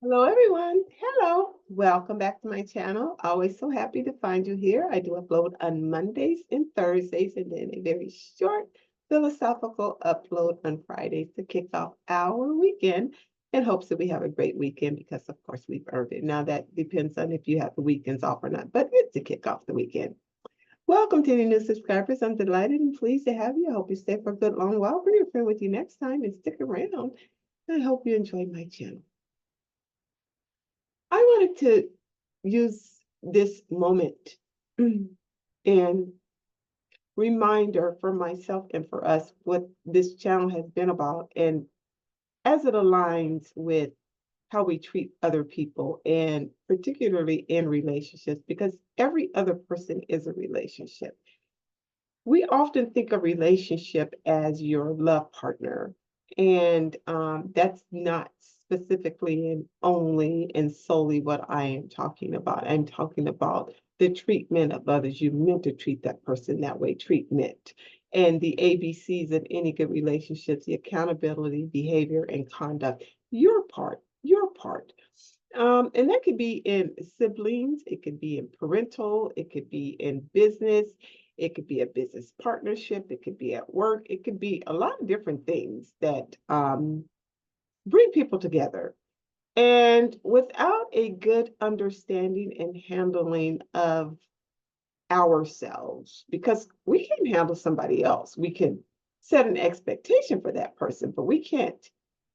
Hello, everyone. Hello. Welcome back to my channel. Always so happy to find you here. I do upload on Mondays and Thursdays, and then a very short philosophical upload on Fridays to kick off our weekend in hopes that we have a great weekend because, of course, we've earned it. Now, that depends on if you have the weekends off or not, but it's to kick off the weekend. Welcome to any new subscribers. I'm delighted and pleased to have you. I hope you stay for a good long while. Bring a friend with you next time and stick around. I hope you enjoy my channel. I wanted to use this moment and reminder for myself and for us what this channel has been about and as it aligns with how we treat other people and particularly in relationships because every other person is a relationship. We often think of relationship as your love partner, and that's not specifically and only and solely what I am talking about. I'm talking about the treatment of others. You meant to treat that person that way, treatment. And the ABCs of any good relationships, the accountability, behavior, and conduct, your part, your part. And that could be in siblings, it could be in parental, it could be in business, it could be a business partnership, it could be at work, it could be a lot of different things that bring people together. And without a good understanding and handling of ourselves, because we can handle somebody else, we can set an expectation for that person, but we can't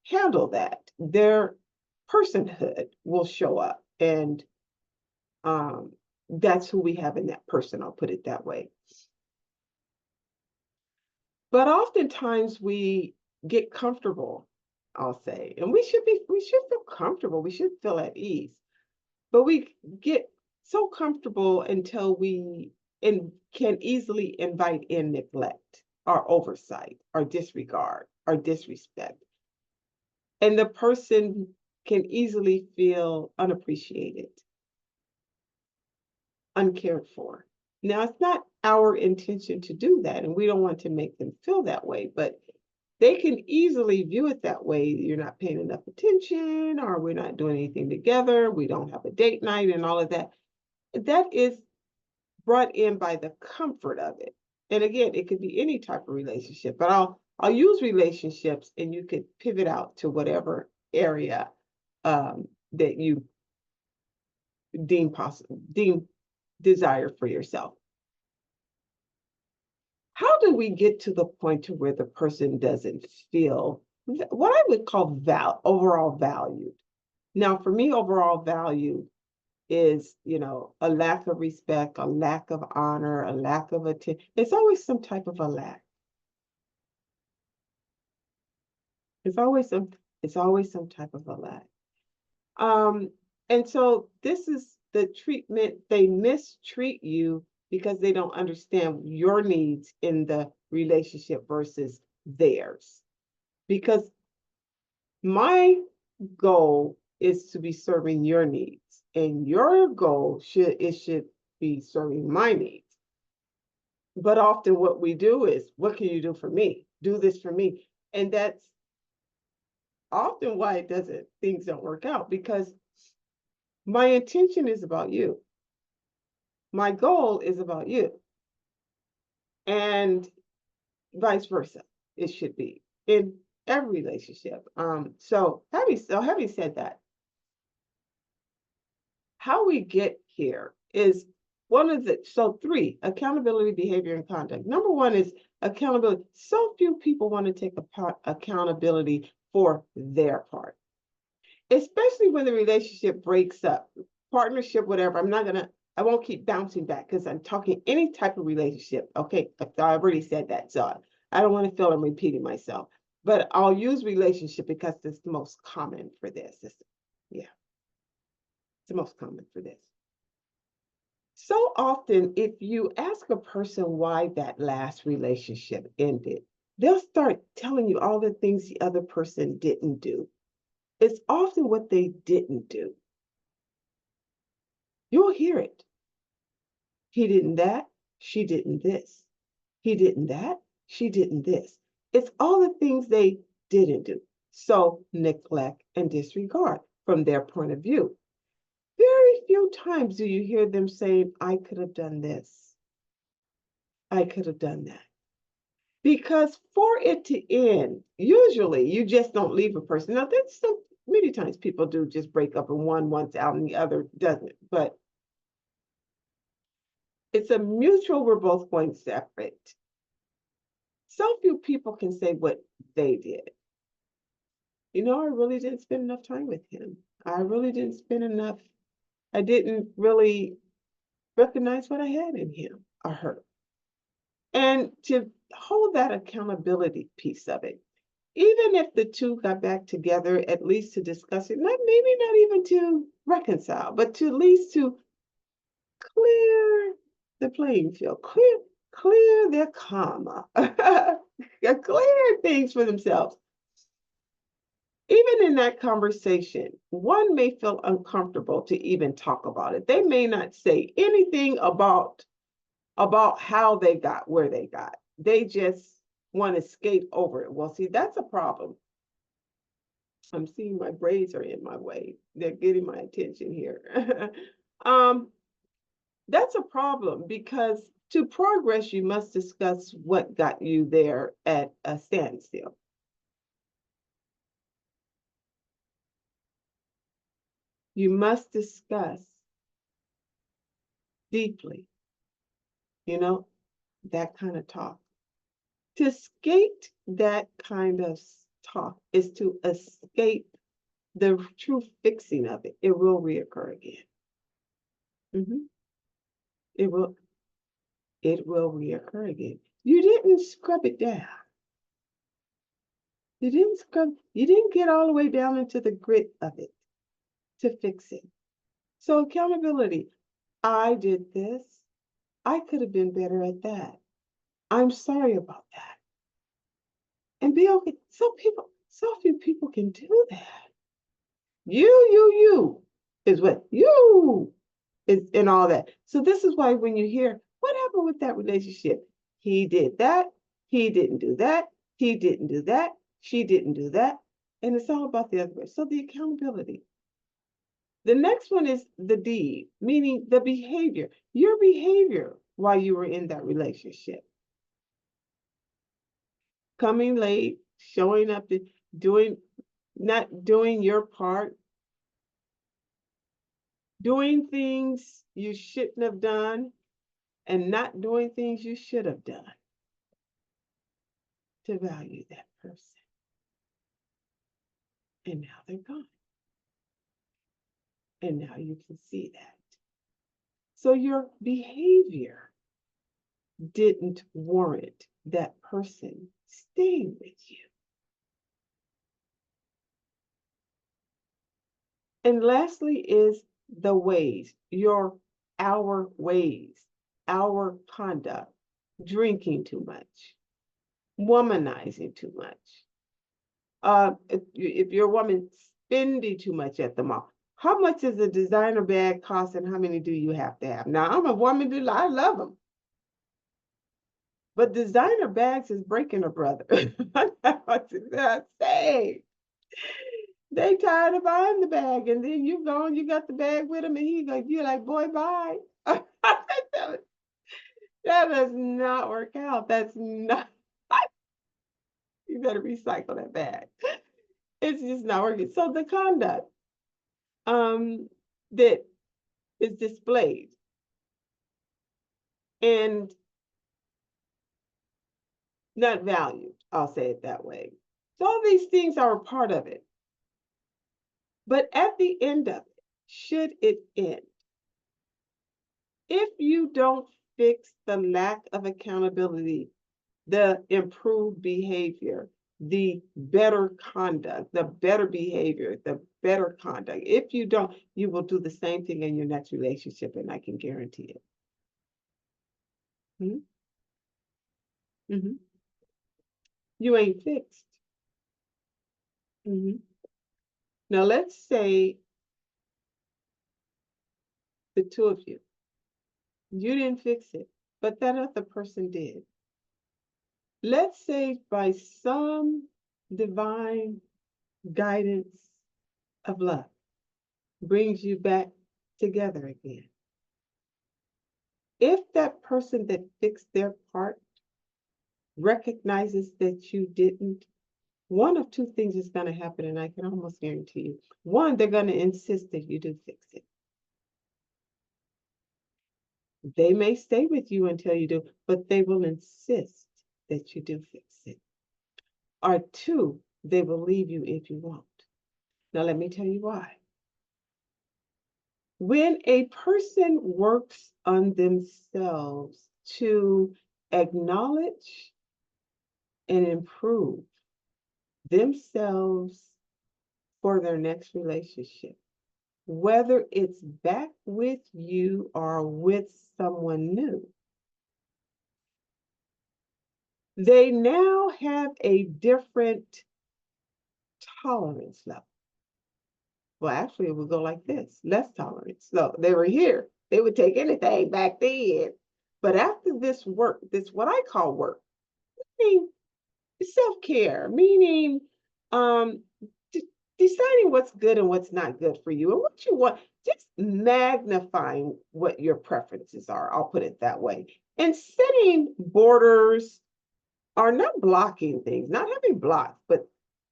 handle that. Their personhood will show up, and um, that's who we have in that person. I'll put it that way. But oftentimes we get comfortable, I'll say, and we should feel comfortable. We should feel at ease. But we get so comfortable until we can easily invite in neglect or oversight or disregard or disrespect. And the person can easily feel unappreciated, uncared for. Now, it's not our intention to do that, and we don't want to make them feel that way, but they can easily view it that way. You're not paying enough attention, or we're not doing anything together, we don't have a date night, and all of that. That is brought in by the comfort of it. And again, it could be any type of relationship, but I'll use relationships, and you could pivot out to whatever area that you deem possible, deem desire for yourself. How do we get to the point to where the person doesn't feel what I would call overall valued? Now, for me, overall value is, a lack of respect, a lack of honor, a lack of attention. It's always some type of a lack. It's always some, it's always some type of a lack. Um, and so this is the treatment. They mistreat you because they don't understand your needs in the relationship versus theirs. Because my goal is to be serving your needs, and your goal should be serving my needs. But often what we do is, what can you do for me? Do this for me. And that's often why things don't work out, because my intention is about you. My goal is about you. And vice versa, it should be in every relationship. So having said that, how we get here is three: accountability, behavior, and conduct. Number one is accountability. So few people want to take accountability for their part, especially when the relationship breaks up, partnership, whatever. I won't keep bouncing back because I'm talking any type of relationship. Okay, I already said that, so I don't want to feel I'm repeating myself. But I'll use relationship because it's the most common for this. Yeah, it's the most common for this. So often, if you ask a person why that last relationship ended, they'll start telling you all the things the other person didn't do. It's often what they didn't do. You'll hear it. He didn't that, she didn't this. He didn't that, she didn't this. It's all the things they didn't do. So neglect and disregard. from their point of view. Very few times do you hear them saying, I could have done this. I could have done that. Because for it to end, usually you just don't leave a person. Now, that's so many times people do just break up and one wants out and the other doesn't. But it's a mutual, we're both going separate. So few people can say what they did. You know, I really didn't spend enough time with him. I really didn't spend enough. I didn't really recognize what I had in him or her. And to hold that accountability piece of it, even if the two got back together, at least to discuss it, maybe not even to reconcile, but to at least to clear the playing field, clear their karma, clear things for themselves. Even in that conversation, one may feel uncomfortable to even talk about it. They may not say anything about how they got where they got. They just want to skate over it. Well, see, that's a problem. I'm seeing my braids are in my way. They're getting my attention here. That's a problem because to progress, you must discuss what got you there at a standstill. You must discuss deeply, that kind of talk. To skate that kind of talk is to escape the true fixing of it. It will reoccur again. It will reoccur again. You didn't scrub it down. You didn't get all the way down into the grit of it to fix it. So accountability. I did this. I could have been better at that. I'm sorry about that. And be okay. So few people can do that. You is what you is in all that. So this is why when you hear, what happened with that relationship? He did that. He didn't do that. He didn't do that. She didn't do that. And it's all about the other way. So the accountability. The next one is the deed, meaning the behavior, your behavior while you were in that relationship. Coming late, showing up, not doing your part, doing things you shouldn't have done, and not doing things you should have done to value that person. And now they're gone. And now you can see that. So your behavior didn't warrant that person staying with you. And lastly is the ways, our ways, our conduct, drinking too much, womanizing too much. If you're a woman, spending too much at the mall. How much does a designer bag cost and how many do you have to have? Now, I'm a woman, I love them. But designer bags is breaking a brother. What did I say? They tired of buying the bag, and then you gone, you got the bag with him, and you're like, boy, bye. That does not work out. That's not, you better recycle that bag. It's just not working. So the conduct that is displayed and not valued, I'll say it that way. So all these things are a part of it. But at the end of it, should it end, if you don't fix the lack of accountability, the improved behavior, the better conduct, the better behavior, the better conduct, if you don't, you will do the same thing in your next relationship, and I can guarantee it. You ain't fixed. Now let's say the two of you didn't fix it, but that other person did. Let's say by some divine guidance of love, brings you back together again. If that person that fixed their part recognizes that you didn't, one of two things is going to happen, and I can almost guarantee you. One, they're going to insist that you do fix it. They may stay with you until you do, but they will insist that you do fix it. Or two, they will leave you if you won't. Now, let me tell you why. When a person works on themselves to acknowledge and improve themselves for their next relationship, whether it's back with you or with someone new, they now have a different tolerance level. Well, actually, it would go like this, less tolerance. So they were here. They would take anything back then. But after this work, this what I call work, meaning self-care, meaning deciding what's good and what's not good for you and what you want, just magnifying what your preferences are. I'll put it that way. And setting borders are not blocking things, not having blocks, but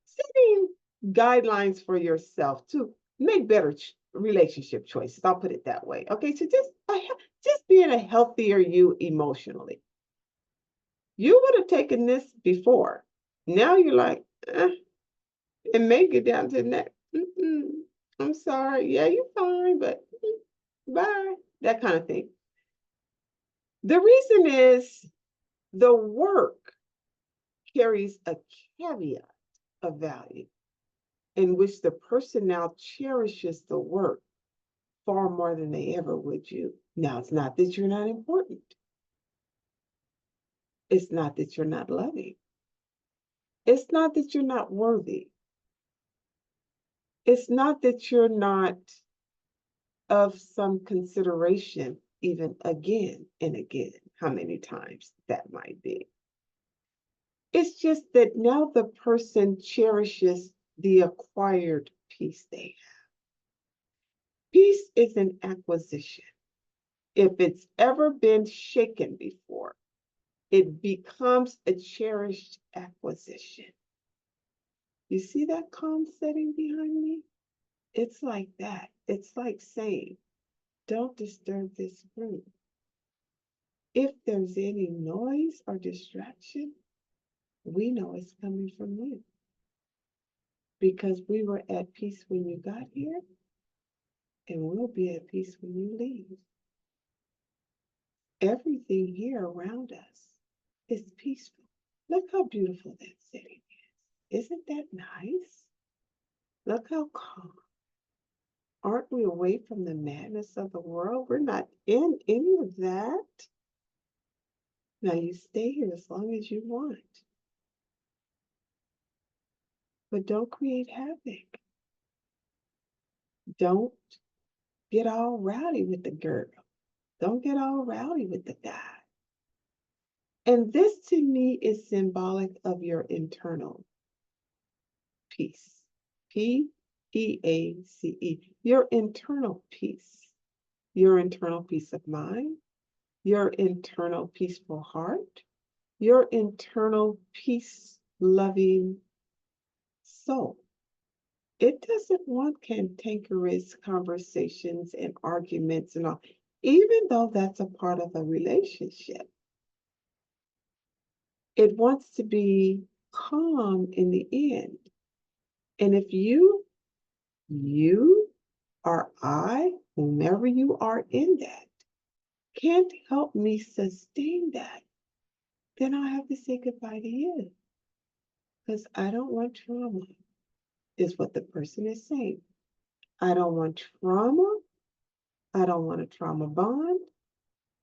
setting guidelines for yourself to make better relationship choices. I'll put it that way. Okay, so just being a healthier you emotionally. You would have taken this before. Now you're like, it may get down to the neck. I'm sorry. Yeah, you're fine, but bye. That kind of thing. The reason is the work carries a caveat of value in which the person now cherishes the work far more than they ever would you. Now, it's not that you're not important. It's not that you're not loving. It's not that you're not worthy. It's not that you're not of some consideration, even again and again, how many times that might be. It's just that now the person cherishes the acquired peace they have. Peace is an acquisition. If it's ever been shaken before, it becomes a cherished acquisition. You see that calm setting behind me? It's like that. It's like saying, don't disturb this room. If there's any noise or distraction, we know it's coming from you. Because we were at peace when you got here, and we'll be at peace when you leave. Everything here around us is peaceful. Look how beautiful that setting is. Isn't that nice? Look how calm. Aren't we away from the madness of the world? We're not in any of that. Now you stay here as long as you want. But don't create havoc. Don't get all rowdy with the girl. Don't get all rowdy with the guy. And this to me is symbolic of your internal peace. P-E-A-C-E. Your internal peace. Your internal peace of mind. Your internal peaceful heart. Your internal peace-loving soul. It doesn't want cantankerous conversations and arguments and all, even though that's a part of a relationship. It wants to be calm in the end. And if you or I, whomever you are in that, can't help me sustain that, then I'll have to say goodbye to you. Because I don't want trauma, is what the person is saying. I don't want trauma. I don't want a trauma bond.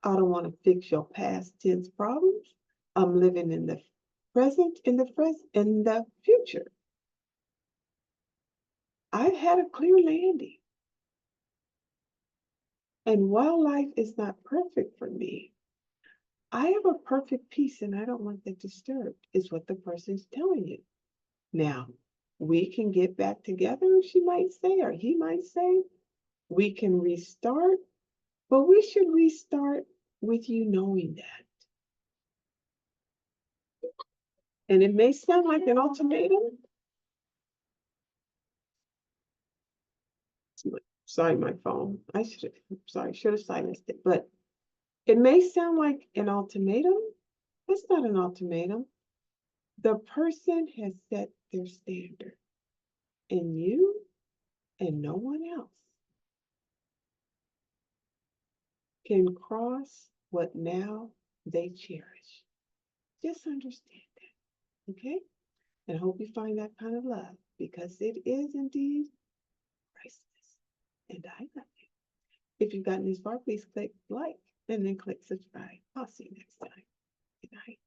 I don't want to fix your past tense problems. I'm living in the present, in the future. I've had a clear landing. And while life is not perfect for me, I have a perfect peace and I don't want that disturbed, is what the person's telling you. Now, we can get back together, she might say, or he might say, we can restart, but we should restart with you knowing that. And it may sound like an ultimatum. Sorry, my phone. Should have silenced it. But it may sound like an ultimatum. It's not an ultimatum. The person has set their standard, and you and no one else can cross what now they cherish. Just understand that, okay? And I hope you find that kind of love, because it is indeed priceless. And I love you. If you've gotten this far, please click like and then click subscribe. I'll see you next time. Good night.